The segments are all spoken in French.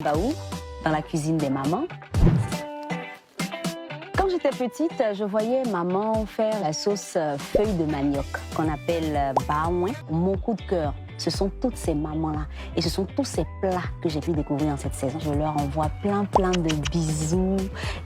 Baou, dans la cuisine des mamans. Quand j'étais petite, je voyais maman faire la sauce feuille de manioc qu'on appelle baouin. Mon coup de cœur, ce sont toutes ces mamans-là et ce sont tous ces plats que j'ai pu découvrir dans cette saison. Je leur envoie plein de bisous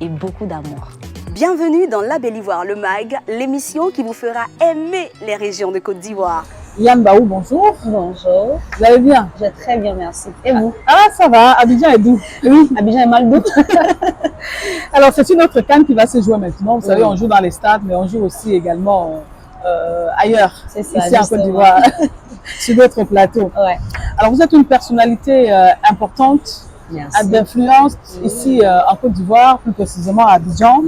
et beaucoup d'amour. Bienvenue dans La Belle Ivoire, le MAG, l'émission qui vous fera aimer les régions de Côte d'Ivoire. Yann Baou, bonjour. Bonjour. Vous allez bien? Je vais très bien, merci. Et vous? Ah, ça va. Abidjan est doux. Oui, Abidjan est mal doux. Alors, c'est une autre CAN qui va se jouer maintenant. Vous savez, on joue dans les stades, mais on joue aussi également ailleurs, C'est ça, ici en Côte d'Ivoire, sur d'autres plateaux. Ouais. Alors, vous êtes une personnalité importante, d'influence ici en Côte d'Ivoire, plus précisément à Abidjan.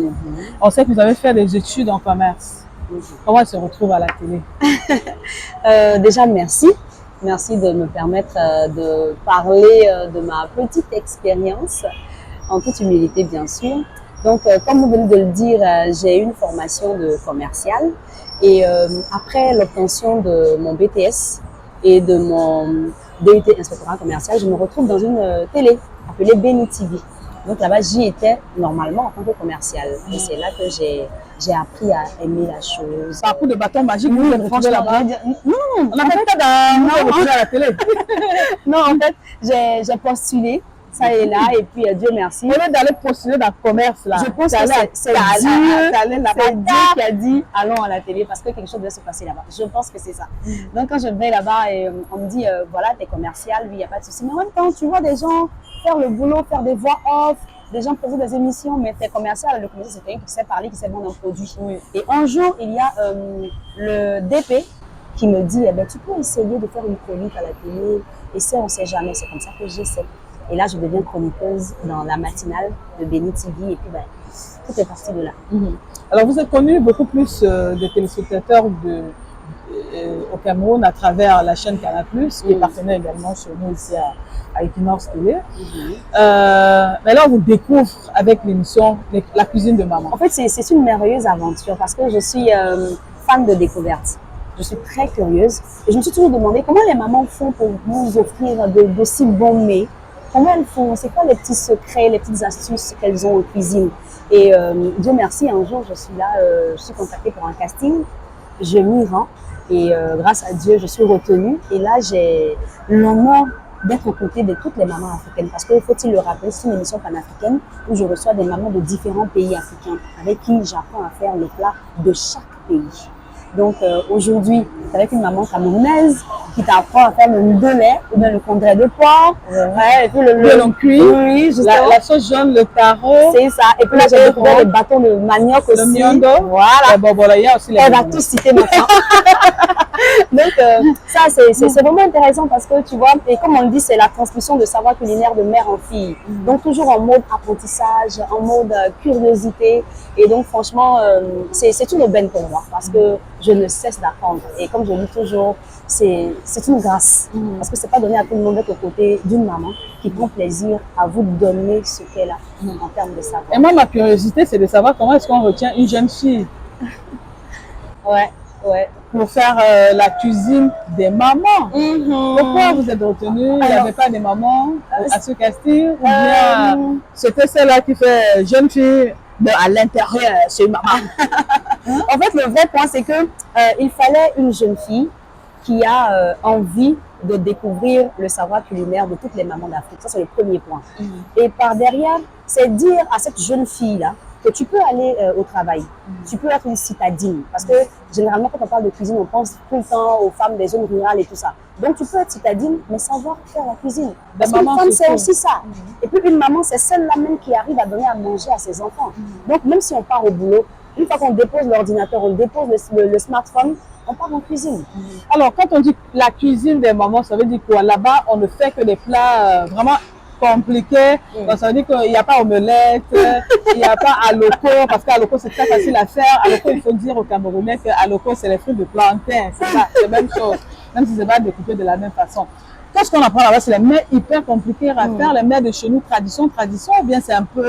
On sait que vous avez fait des études en commerce. Comment elle se retrouve à la télé? Déjà, merci. Merci de me permettre de parler de ma petite expérience, en toute humilité, bien sûr. Donc, comme vous venez de le dire, j'ai une formation de commercial. Et après l'obtention de mon BTS et de mon DUT inspectorat commercial, je me retrouve dans une télé appelée Béni TV. Donc là-bas, j'y étais normalement en tant que commercial. Et c'est là que j'ai appris à aimer la chose. Par coup de bâton magique, Oui, vous êtes franchement là-bas. Non, On n'a pas dans à la télé. non, en fait, j'ai postulé, ça et là, et puis Dieu merci. Au lieu d'aller postuler dans le commerce, là, Je pense que c'est Dieu qui a dit allons à la télé parce que quelque chose doit se passer là-bas. Je pense que c'est ça. Donc quand je vais là-bas et on me dit voilà, t'es commercial, oui, il n'y a pas de souci. Mais en même temps, tu vois des gens faire le boulot, faire des voix off, des gens présenter des émissions, mais t'es commercial. Le commercial, c'est quelqu'un qui sait parler, qui sait vendre un produit. Oui. Et un jour, il y a le DP qui me dit, eh ben, tu peux essayer de faire une chronique à la télé. Et ça, on ne sait jamais. C'est comme ça que j'essaie. Et là, je deviens chroniqueuse dans la matinale de Béni TV. Et puis, ben, tout est parti de là. Alors, vous êtes connu beaucoup plus des téléspectateurs au Cameroun à travers la chaîne Canal+, qui est partenaire également sur nous ici à Equinox Télé. Mais là, on vous découvre avec l'émission La cuisine de maman. En fait, c'est une merveilleuse aventure parce que je suis fan de découverte. Je suis très curieuse et je me suis toujours demandé comment les mamans font pour vous offrir de si bons mets. Comment elles font? C'est quoi les petits secrets, les petites astuces qu'elles ont en cuisine? Et Dieu merci, un jour, je suis là, je suis contactée pour un casting. Je m'y rends et grâce à Dieu, je suis retenue. Et là, j'ai l'honneur d'être aux côtés de toutes les mamans africaines. Parce que, faut-il le rappeler, c'est une émission panafricaine où je reçois des mamans de différents pays africains avec qui j'apprends à faire les plats de chaque pays. Donc aujourd'hui, c'est avec une maman camerounaise qui t'apprend à faire le ndolé ou bien le condré de porc. Ouais, et puis le long cuit, oui, la sauce jaune, le taro. C'est ça. Et puis là, j'ai découvert le bâton de manioc aussi. Le miondo. Voilà. Bon, voilà, il y a aussi les Elle va tout citer maintenant. Donc ça, c'est vraiment intéressant parce que tu vois, et comme on le dit, c'est la transmission de savoir culinaire de mère en fille. Donc toujours en mode apprentissage, en mode curiosité. Et donc franchement, c'est une aubaine pour moi parce que je ne cesse d'apprendre. Et comme je dis toujours, c'est une grâce. Parce que c'est pas donné à tout le monde d'être aux côtés d'une maman qui prend plaisir à vous donner ce qu'elle a en termes de savoir. Et moi, ma curiosité, c'est de savoir comment est-ce qu'on retient une jeune fille. Ouais. Pour faire la cuisine des mamans. Pourquoi vous êtes retenue? Il n'y avait pas de mamans à ce casting? Ou bien c'était celle-là qui fait jeune fille à l'intérieur, c'est maman? En fait, le vrai point, c'est que il fallait une jeune fille qui a envie de découvrir le savoir culinaire de toutes les mamans d'Afrique. Ça, c'est le premier point. Et par derrière, c'est dire à cette jeune fille-là que tu peux aller au travail, tu peux être une citadine. Parce que généralement, quand on parle de cuisine, on pense tout le temps aux femmes des zones rurales et tout ça. Donc, tu peux être citadine, mais savoir faire la cuisine. Parce qu'une femme, c'est aussi ça. Et puis, une maman, c'est celle-là même qui arrive à donner à manger à ses enfants. Donc, même si on part au boulot, une fois qu'on dépose l'ordinateur, on dépose le smartphone, on part en cuisine. Alors, quand on dit la cuisine des mamans, ça veut dire quoi? Là-bas, on ne fait que des plats vraiment compliqué, donc ça veut dire qu'il n'y a pas omelette, il n'y a pas aloko, parce qu'aloko c'est très facile à faire. Aloko, il faut dire aux Camerounais que aloko c'est les fruits de plantain, c'est la même chose, même si c'est pas découpé de la même façon. qu'est-ce qu'on apprend là-bas? C'est les mets hyper compliqués à faire, les mets de chez nous, tradition, ou bien c'est un peu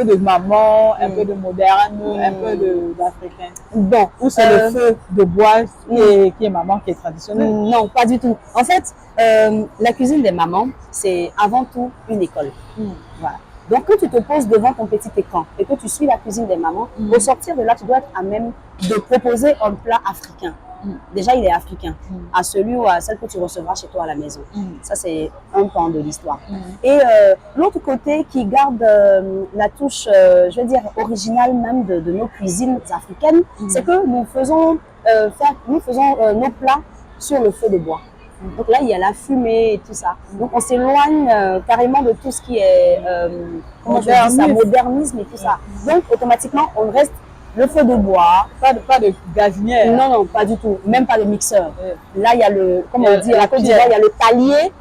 de maman, un peu de moderne, un peu d'africain? Bon, Ou c'est le feu de bois qui est maman, qui est traditionnel? Non, pas du tout. En fait, la cuisine des mamans, c'est avant tout une école. Voilà. Donc, quand tu te poses devant ton petit écran et que tu suis la cuisine des mamans, au sortir de là, tu dois être à même de proposer un plat africain. Déjà, il est africain, à celui ou à celle que tu recevras chez toi à la maison. Ça, c'est un pan de l'histoire. Et l'autre côté qui garde la touche, je vais dire, originale même de nos cuisines africaines, c'est que nous faisons, nos plats sur le feu de bois. Donc là, il y a la fumée et tout ça. Donc on s'éloigne carrément de tout ce qui est modernisme et tout ça. Donc automatiquement, on reste le feu de bois. Pas de gazinière. Non, non, pas du tout. Même pas de mixeur. Là, il y a le, comment on dit, à la Côte d'Ivoire, il y a le talier.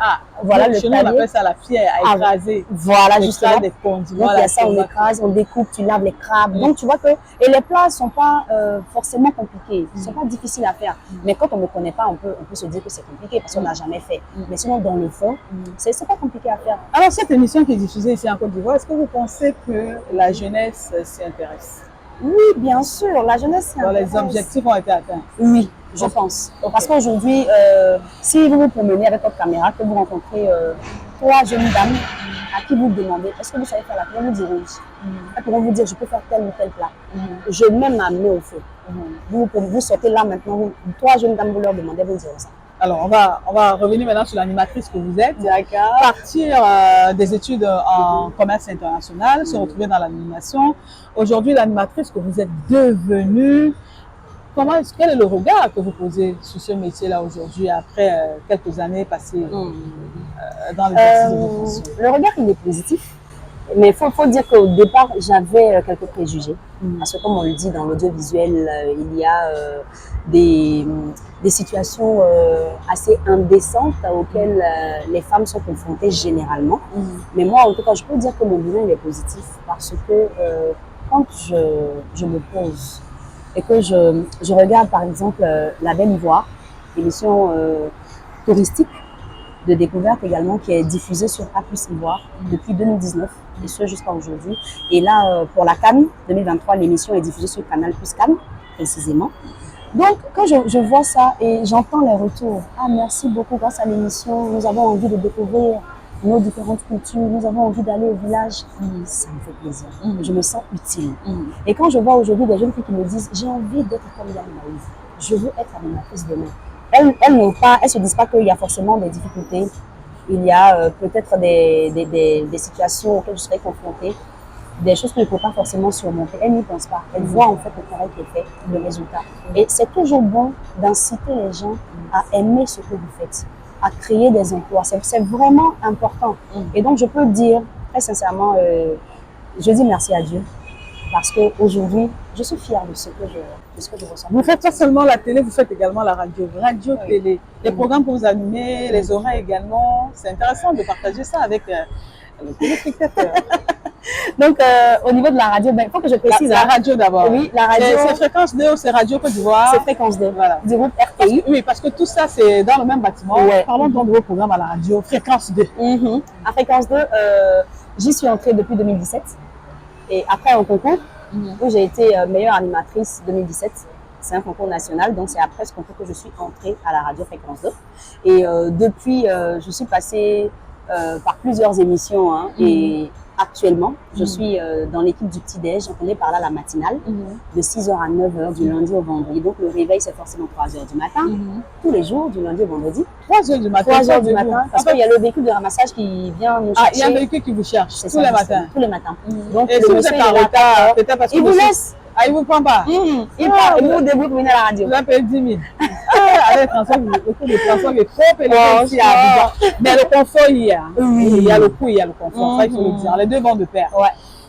Voilà, le talier. Nous, on appelle ça la pierre à écraser. Voilà, justement. Des condiments. Donc, il y a ça, on écrase, on découpe, tu laves les crabes. Donc, tu vois que, et les plats ne sont pas forcément compliqués. Ils ne sont pas difficiles à faire. Mais quand on ne connaît pas, on peut se dire que c'est compliqué parce qu'on n'a jamais fait. Mais sinon, dans le fond, c'est pas compliqué à faire. Alors, cette émission qui est diffusée ici en Côte d'Ivoire, est-ce que vous pensez que la jeunesse s'y intéresse? Oui, bien sûr, la jeunesse s'y intéresse. Les objectifs ont été atteints? Oui, je pense. Parce qu'aujourd'hui, si vous vous promenez avec votre caméra, que vous rencontrez 3 jeunes dames à qui vous demandez est-ce que vous savez faire la cuisine, vous diront oui. Elles pourront vous dire je peux faire tel ou tel plat. Je mets ma main au feu. Vous sortez là maintenant, 3 jeunes dames, vous leur demandez, vous direz ça. Alors, on va revenir maintenant sur l'animatrice que vous êtes. D'accord. Partir des études en commerce international, se retrouver dans l'animation. Aujourd'hui, l'animatrice que vous êtes devenue, quel est le regard que vous posez sur ce métier-là aujourd'hui, après quelques années passées dans l'exercice de vos fonctions? Le regard, il est positif. Mais il faut dire qu'au départ, j'avais quelques préjugés. Parce que comme on le dit dans l'audiovisuel, il y a des situations assez indécentes auxquelles les femmes sont confrontées généralement. Mais moi, en tout cas, je peux dire que mon bilan il est positif parce que quand je me pose et que je regarde par exemple La Belle Ivoire, émission touristique de découverte également qui est diffusée sur A+ Ivoire depuis 2019 et ce jusqu'à aujourd'hui. Et là, pour la Cannes 2023, l'émission est diffusée sur Canal+ Cannes précisément. Donc, quand je vois ça et j'entends les retours, ah merci beaucoup, grâce à l'émission, nous avons envie de découvrir nos différentes cultures, nous avons envie d'aller au village, ça me fait plaisir. Je me sens utile. Et quand je vois aujourd'hui des jeunes filles qui me disent, j'ai envie d'être comme Yann Maïs, je veux être animatrice demain. Elles ne se disent pas qu'il y a forcément des difficultés, il y a peut-être des situations auxquelles je serais confrontée, des choses que je ne peux pas forcément surmonter. Elles n'y pensent pas. Elles voient en fait le travail qui est fait, le résultat. Et c'est toujours bon d'inciter les gens à aimer ce que vous faites, à créer des emplois. C'est vraiment important. Et donc je peux dire très sincèrement, je dis merci à Dieu parce qu'aujourd'hui, je suis fière de ce que je ressens. Vous faites pas seulement la télé, vous faites également la radio, télé. Les programmes que vous animez, les horaires également. C'est intéressant de partager ça avec les téléspectateurs. Donc, au niveau de la radio, il faut que je précise. La radio d'abord. Oui, la radio. C'est Fréquence 2 ou c'est Radio Côte d'Ivoire? C'est Fréquence 2, voilà. Du groupe RTI. Oui, parce que tout ça, c'est dans le même bâtiment. Ouais. Parlons donc de vos programmes à la radio, Fréquence 2. À Fréquence 2, j'y suis entrée depuis 2017. Et après un concours, où j'ai été meilleure animatrice 2017. C'est un concours national, donc c'est après ce concours que je suis entrée à la radio Fréquence 2. Et depuis, je suis passée par plusieurs émissions. Et actuellement, je suis dans l'équipe du petit-déj. On connaît par là la matinale, de 6h à 9h, du lundi au vendredi. Donc le réveil, c'est forcément 3h du matin, tous les jours, du lundi au vendredi. 3h du matin 3h du matin, parce qu'il y a le véhicule de ramassage qui vient nous chercher. Il y a un véhicule qui vous cherche tous les matins. Tous les matins. Donc, et si vous êtes en retard, peut-être parce que il vous laisse. Ah, il ne vous prend pas? Il part, il vous débrouille pour venir à la radio. Vous avez payé 10 000. Avec le coût de transport est trop élevé ici à Abidjan. Mais le confort, il y a. Il y a le coût, il y a le confort. Ça, il faut le dire. Les deux vont de pair. Ouais.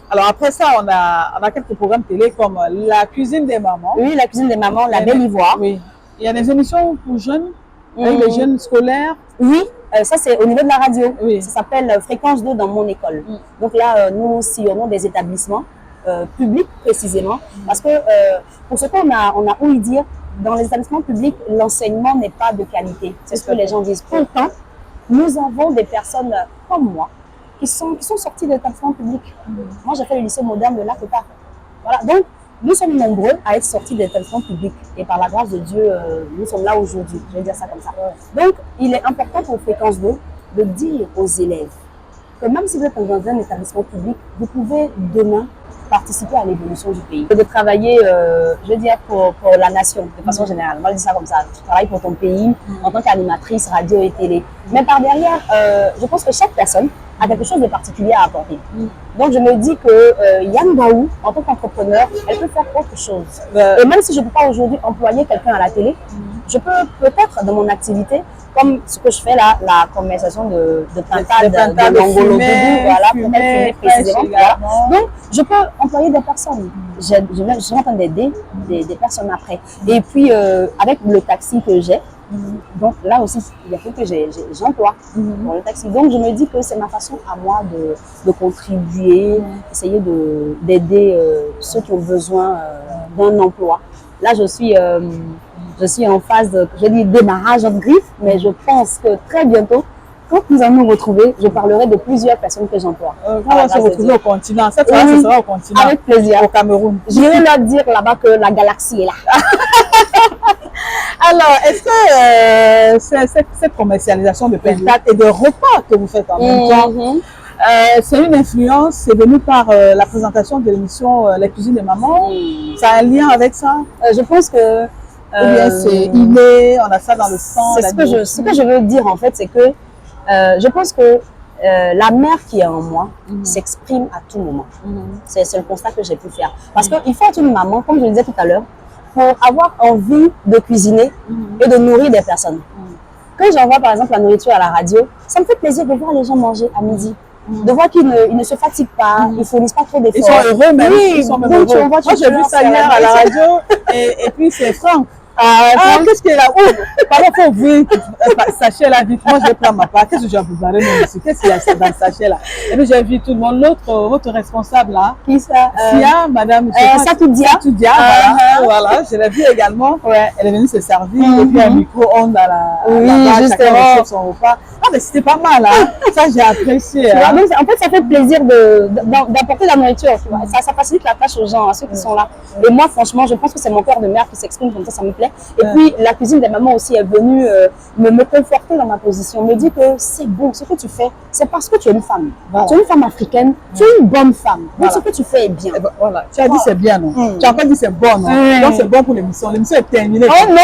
Alors après ça, on a quelques programmes télé comme La cuisine des mamans. Oui, La cuisine des mamans, La Belle Ivoire. Oui. Il y a des émissions pour jeunes, avec les jeunes scolaires. Oui, ça c'est au niveau de la radio. Oui. Ça s'appelle Fréquence 2 dans mon école. Donc là, nous sillonnons des établissements publics précisément. Parce que pour ce qu'on a ouï dire, dans les établissements publics, l'enseignement n'est pas de qualité. C'est ce que les gens disent. Pourtant, nous avons des personnes comme moi qui sont sorties de l'établissement public. Moi, j'ai fait le lycée moderne de l'Africa. Voilà, donc nous sommes nombreux à être sortis de l'établissement public. Et par la grâce de Dieu, nous sommes là aujourd'hui. Je vais dire ça comme ça. Donc, il est important pour Fréquence 2 de dire aux élèves que même si vous êtes dans un établissement public, vous pouvez demain participer à l'évolution du pays. De travailler, je veux dire, pour la nation, de façon générale. Moi, je dis ça comme ça. Tu travailles pour ton pays en tant qu'animatrice, radio et télé. Mais par derrière, je pense que chaque personne a quelque chose de particulier à apporter. Donc, je me dis que Yann Baou, en tant qu'entrepreneur, elle peut faire autre chose. Et même si je ne peux pas aujourd'hui employer quelqu'un à la télé, je peux peut-être, dans mon activité, comme ce que je fais là, la conversation de pintade, de l'angolo doudou, voilà, pour fumer précisément. Voilà. Donc, je peux employer des personnes. Je suis en train d'aider des personnes après. Et puis, avec le taxi que j'ai, donc là aussi, il y a fait que j'emploie pour le taxi. Donc, je me dis que c'est ma façon à moi de contribuer, essayer d'aider ceux qui ont besoin d'un emploi. Là, je suis en phase de, je dis, démarrage en griffe, mais je pense que très bientôt, quand nous allons nous retrouver, je parlerai de plusieurs personnes que j'emploie. On va se retrouver au continent. Cette fois, ce sera au continent. Avec plaisir. Au Cameroun. J'irai leur dire là-bas que la galaxie est là. Alors, est-ce que cette commercialisation de pintade et de repas que vous faites en même temps, c'est une influence, c'est venu par la présentation de l'émission Les cuisines des mamans? Ça a un lien avec ça? Je pense que ou bien c'est inné, on a ça dans le sang. Ce que je veux dire en fait, c'est que je pense que la mère qui est en moi s'exprime à tout moment. C'est le constat que j'ai pu faire. Parce qu'il faut être une maman, comme je le disais tout à l'heure, pour avoir envie de cuisiner et de nourrir des personnes. Quand j'envoie par exemple la nourriture à la radio, ça me fait plaisir de voir les gens manger à midi. De voir qu'ils ne se fatiguent pas, ils ne fournissent pas trop d'efforts. Ils sont heureux même. Oui, ils sont même heureux. Moi, j'ai vu ça hier à la radio et puis c'est Franck. Qu'est-ce qu'il y a là? Pardon, il faut ouvrir le sachet là vite. Moi, je vais prendre ma part. Qu'est-ce que j'ai préparé même ici? Qu'est-ce qu'il y a dans le sachet là? Et puis, j'ai vu tout le monde. Votre responsable là. Qui ça? Sia, madame. Satoudia. Satoudia, voilà. Je l'ai vu également. Elle est venue se servir. Et puis, un micro-ondes à la justement. Chacun son repas. Ah, mais c'était pas mal, hein? Ça, j'ai apprécié. Hein? Donc, en fait, ça fait plaisir d'apporter la nourriture. Tu vois. Ça facilite la tâche aux gens, à ceux qui sont là. Et moi, franchement, je pense que c'est mon cœur de mère qui s'exprime comme ça me plaît. Et puis, la cuisine des mamans aussi est venue me conforter dans ma position, me dire que c'est bon, ce que tu fais, c'est parce que tu es une femme. Voilà. Tu es une femme africaine, tu es une bonne femme. Donc, ce que tu fais est bien. Ben, voilà. Tu as dit c'est bien, non? Tu as encore dit c'est bon, non? Donc, c'est bon pour l'émission. L'émission est terminée. Oh non!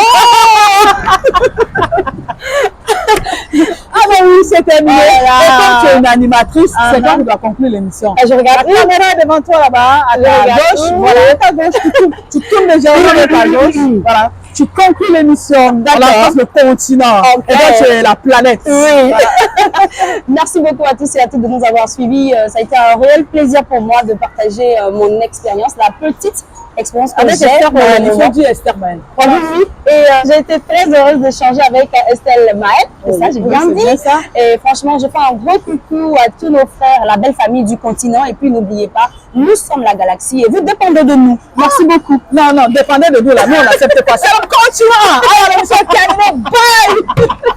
Ah ben oui, c'est terminé. Voilà. Et comme tu es une animatrice, c'est quand tu dois conclure l'émission. Je regarde la caméra devant toi là-bas, à ta gauche. Voilà, à ta gauche, tu tournes déjà à ta gauche. Voilà. Tu conclus l'émission. On avance le continent. Et donc, tu es la planète. Oui. Voilà. Merci beaucoup à tous et à toutes de nous avoir suivis. Ça a été un réel plaisir pour moi de partager mon expérience, la petite expérience que j'ai. Il faut dire Esther Maël. Oui. Et j'ai été très heureuse d'échanger avec Estelle Maël. C'est ça, j'ai bien dit. Et franchement, je fais un gros coucou à tous nos frères, la belle famille du continent. Et puis, n'oubliez pas, nous sommes la galaxie et vous dépendez de nous. Merci beaucoup. Non, dépendez de nous là. Nous, on n'accepte pas. C'est le continent. Alors, l'émission est terminée. Bye.